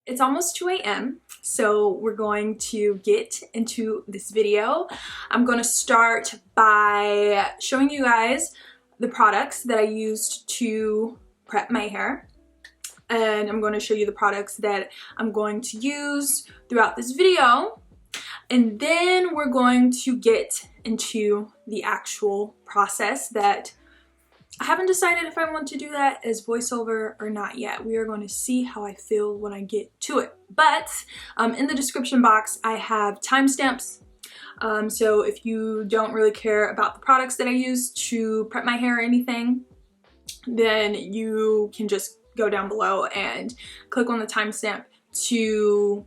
It's almost 2 a.m. so we're going to get into this video. I'm going to start by showing you guys the products that I used to prep my hair. And I'm going to show you the products that I'm going to use throughout this video. And then we're going to get into the actual process that I haven't decided if I want to do that as voiceover or not yet. We are going to see how I feel when I get to it. But in the description box, I have timestamps. So if you don't really care about the products that I use to prep my hair or anything, then you can just go down below and click on the timestamp to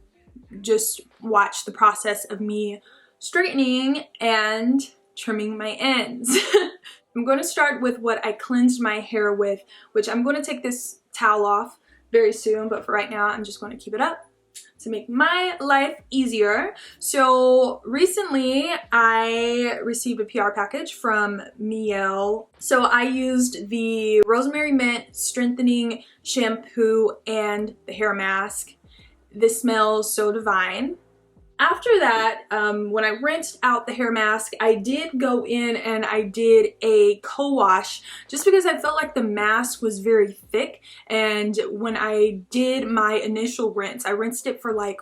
just watch the process of me straightening and trimming my ends. I'm going to start with what I cleansed my hair with, which I'm going to take this towel off very soon, but for right now I'm just going to keep it up to make my life easier. So recently I received a PR package from Mielle. So I used the Rosemary Mint Strengthening Shampoo and the hair mask. This smells so divine. After that, when I rinsed out the hair mask, I did go in and I did a co-wash just because I felt like the mask was very thick. And when I did my initial rinse, I rinsed it for like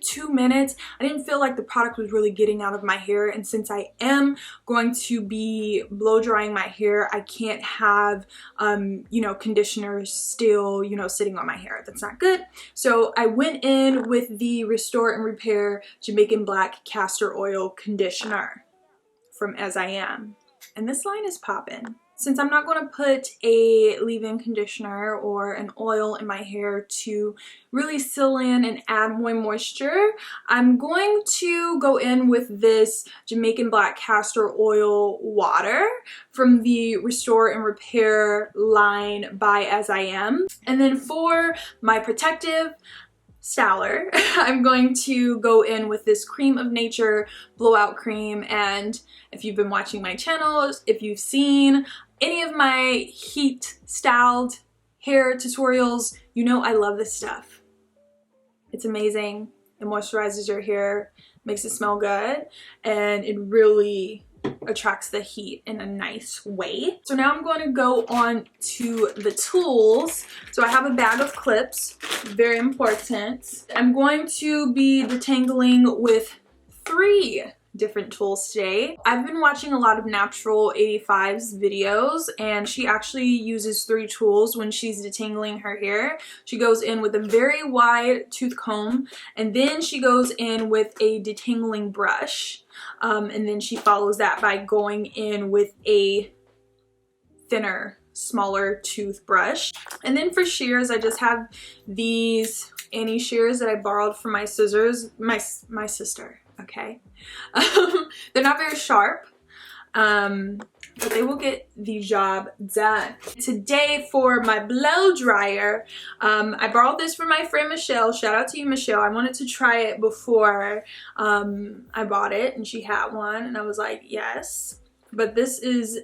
2 minutes. I didn't feel like the product was really getting out of my hair, and since I am going to be blow drying my hair, I can't have you know, conditioner still, you know, sitting on my hair. That's not good. So I went in with the Restore and Repair Jamaican Black Castor Oil Conditioner from As I Am, and this line is popping. Since I'm not going to put a leave-in conditioner or an oil in my hair to really seal in and add more moisture, I'm going to go in with this Jamaican Black Castor Oil Water from the Restore and Repair line by As I Am. And then for my protective styler, I'm going to go in with this Creme of Nature Blowout Cream. And if you've been watching my channels, if you've seen any of my heat styled hair tutorials, you know I love this stuff. It's amazing. It moisturizes your hair, makes it smell good, and it really attracts the heat in a nice way. So now I'm going to go on to the tools. So I have a bag of clips, very important. I'm going to be detangling with 3 different tools today. I've been watching a lot of Natural 85's videos, and she actually uses 3 tools when she's detangling her hair. She goes in with a very wide tooth comb, and then she goes in with a detangling brush, and then she follows that by going in with a thinner, smaller toothbrush. And then for shears, I just have these Annie shears that I borrowed from my scissors, my sister. Okay, they're not very sharp, but they will get the job done. Today for my blow dryer, I borrowed this from my friend Michelle. Shout out to you, Michelle. I wanted to try it before I bought it, and she had one, and I was like, yes. But this is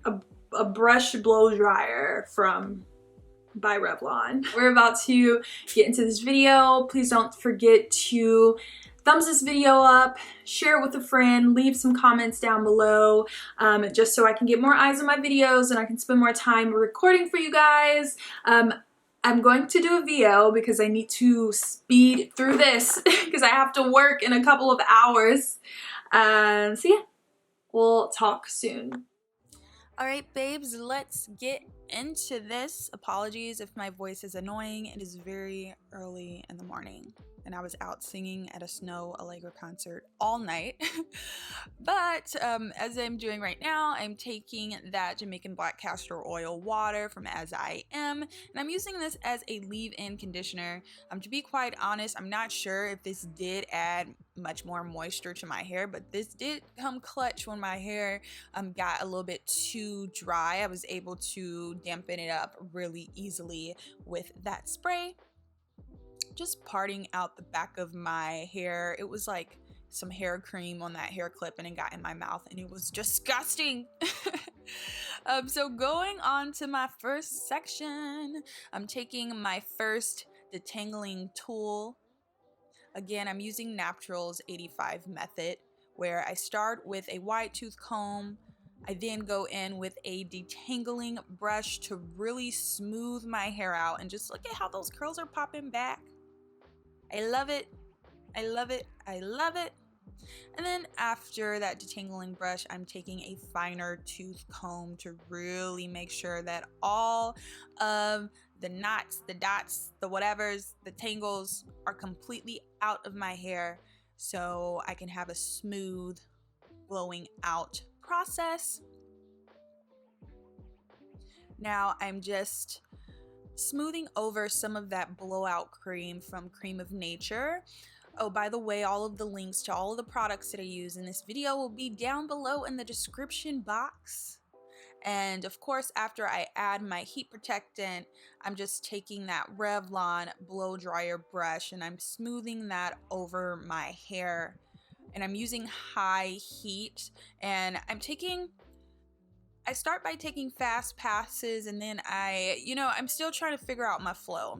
a brush blow dryer by Revlon. We're about to get into this video. Please don't forget to thumbs this video up, share it with a friend, leave some comments down below, just so I can get more eyes on my videos and I can spend more time recording for you guys. I'm going to do a VO because I need to speed through this because I have to work in a couple of hours. So yeah, we'll talk soon. Alright babes, let's get into this. Apologies if my voice is annoying. It is very early in the morning and I was out singing at a Snow Allegra concert all night. But as I'm doing right now, I'm taking that Jamaican Black Castor Oil Water from As I Am, and I'm using this as a leave-in conditioner. To be quite honest, I'm not sure if this did add much more moisture to my hair, but this did come clutch when my hair got a little bit too dry. I was able to dampen it up really easily with that spray. Just parting out the back of my hair. It was like some hair cream on that hair clip and it got in my mouth and it was disgusting. So going on to my first section, I'm taking my first detangling tool. Again, I'm using Natural's 85 method, where I start with a wide tooth comb. I then go in with a detangling brush to really smooth my hair out, and just look at how those curls are popping back. I love it. I love it. I love it. And then after that detangling brush, I'm taking a finer tooth comb to really make sure that all of the knots, the dots, the whatevers, the tangles are completely out of my hair, so I can have a smooth blowing out process. Now I'm just smoothing over some of that blowout cream from Creme of Nature. Oh, by the way, all of the links to all of the products that I use in this video will be down below in the description box. And of course, after I add my heat protectant, I'm just taking that Revlon blow dryer brush and I'm smoothing that over my hair. And I'm using high heat, and I start by taking fast passes, and then I'm still trying to figure out my flow.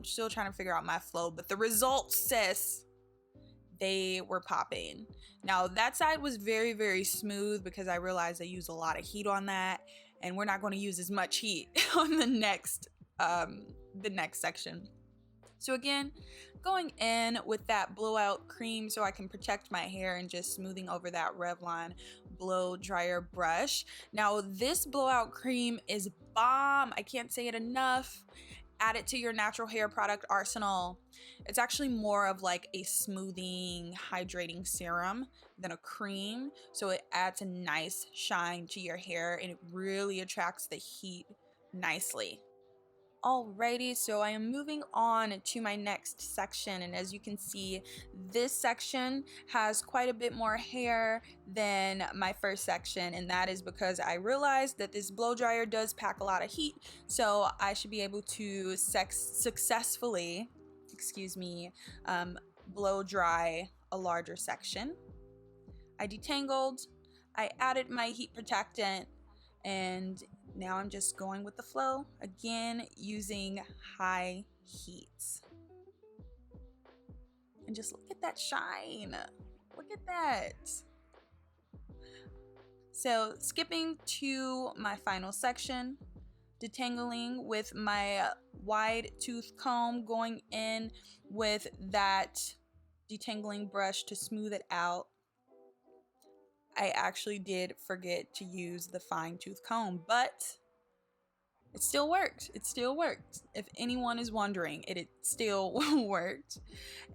But the results, sis, they were popping. Now that side was very, very smooth because I realized I used a lot of heat on that, and we're not going to use as much heat on the next section. So again, going in with that blowout cream so I can protect my hair, and just smoothing over that Revlon blow dryer brush. Now this blowout cream is bomb. I can't say it enough. Add it to your natural hair product arsenal. It's actually more of like a smoothing, hydrating serum than a cream. So it adds a nice shine to your hair, and it really attracts the heat nicely. Alrighty, so I am moving on to my next section, and as you can see, this section has quite a bit more hair than my first section, and that is because I realized that this blow dryer does pack a lot of heat, so I should be able to successfully, blow dry a larger section. I detangled, I added my heat protectant, and now I'm just going with the flow, again using high heat. And just look at that shine. Look at that. So skipping to my final section, detangling with my wide tooth comb, going in with that detangling brush to smooth it out. I actually did forget to use the fine tooth comb, but it still worked. It still worked. If anyone is wondering, it still worked.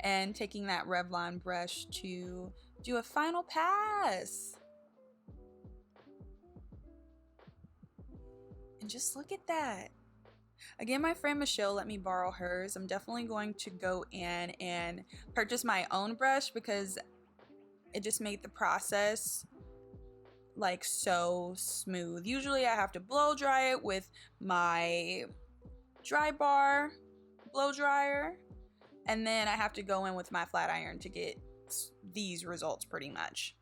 And taking that Revlon brush to do a final pass. And just look at that. Again, my friend Michelle let me borrow hers. I'm definitely going to go in and purchase my own brush because it just made the process like so smooth. Usually I have to blow dry it with my dry bar blow dryer, and then I have to go in with my flat iron to get these results pretty much.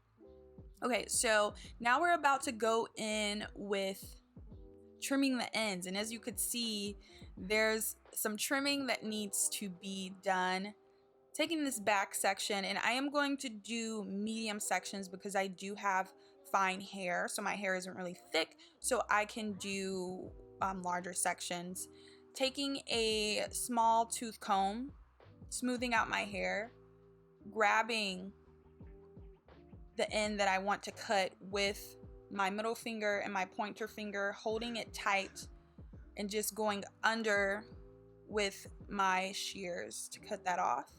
Okay, so now we're about to go in with trimming the ends, and as you could see, there's some trimming that needs to be done. Taking this back section, and I am going to do medium sections because I do have fine hair, so my hair isn't really thick, so I can do larger sections. Taking a small tooth comb, smoothing out my hair, grabbing the end that I want to cut with my middle finger and my pointer finger, holding it tight, and just going under with my shears to cut that off.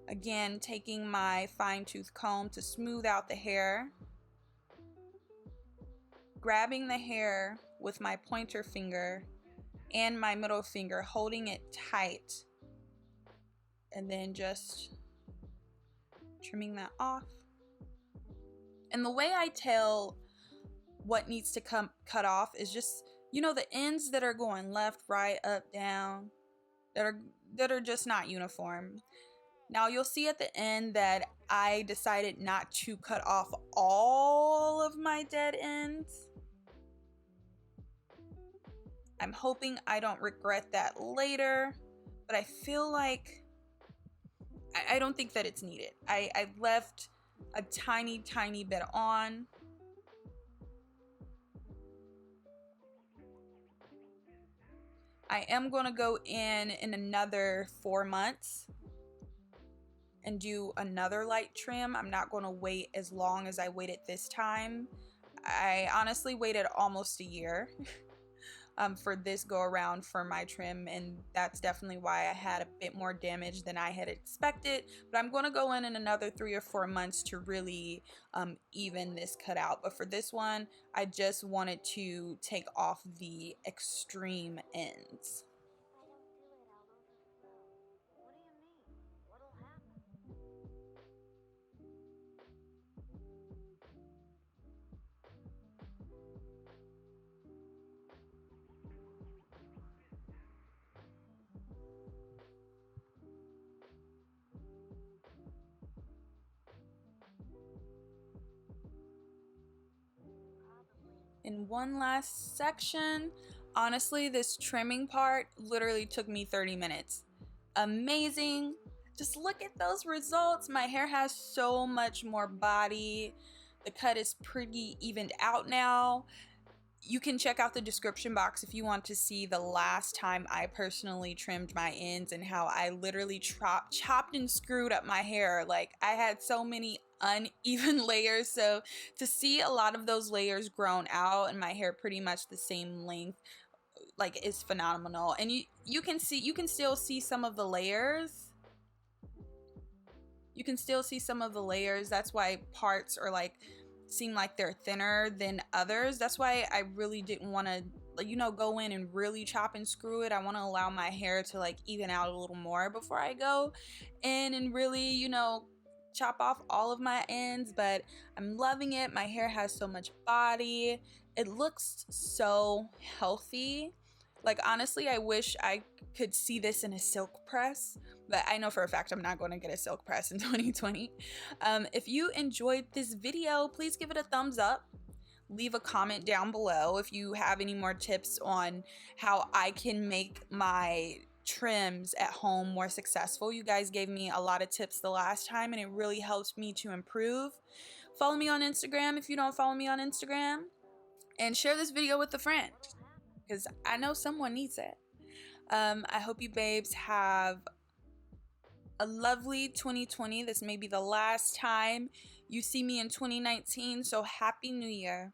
Again, taking my fine tooth comb to smooth out the hair, grabbing the hair with my pointer finger and my middle finger, holding it tight, and then just trimming that off. And the way I tell what needs to cut off is just, the ends that are going left, right, up, down, that are just not uniform. Now you'll see at the end that I decided not to cut off all of my dead ends. I'm hoping I don't regret that later, but I feel like I don't think that it's needed. I left a tiny bit on. I am going to go in another 4 months and do another light trim. I'm not going to wait as long as I waited this time. I honestly waited almost a year for this go around for my trim, and that's definitely why I had a bit more damage than I had expected. But I'm going to go in another 3 or 4 months to really even this cut out. But for this one, I just wanted to take off the extreme ends. In one last section, honestly, this trimming part literally took me 30 minutes. Amazing. Just look at those results. My hair has so much more body. The cut is pretty evened out now. You can check out the description box if you want to see the last time I personally trimmed my ends and how I literally chopped and screwed up my hair. Like, I had so many uneven layers, so to see a lot of those layers grown out and my hair pretty much the same length, like, is phenomenal. And you can still see some of the layers. You can still see some of the layers. That's why parts are like seem like they're thinner than others. That's why I really didn't want to, like, you know, go in and really chop and screw it. I want to allow my hair to like even out a little more before I go in and really, you know, chop off all of my ends. But I'm loving it. My hair has so much body. It looks so healthy. Like, honestly, I wish I could see this in a silk press, but I know for a fact I'm not going to get a silk press in 2020. If you enjoyed this video, please give it a thumbs up. Leave a comment down below if you have any more tips on how I can make my trims at home more successful. You guys gave me a lot of tips the last time, and it really helps me to improve. Follow me on Instagram if you don't follow me on Instagram, and share this video with a friend, because I know someone needs it. I hope you babes have a lovely 2020. This may be the last time you see me in 2019, so Happy New Year.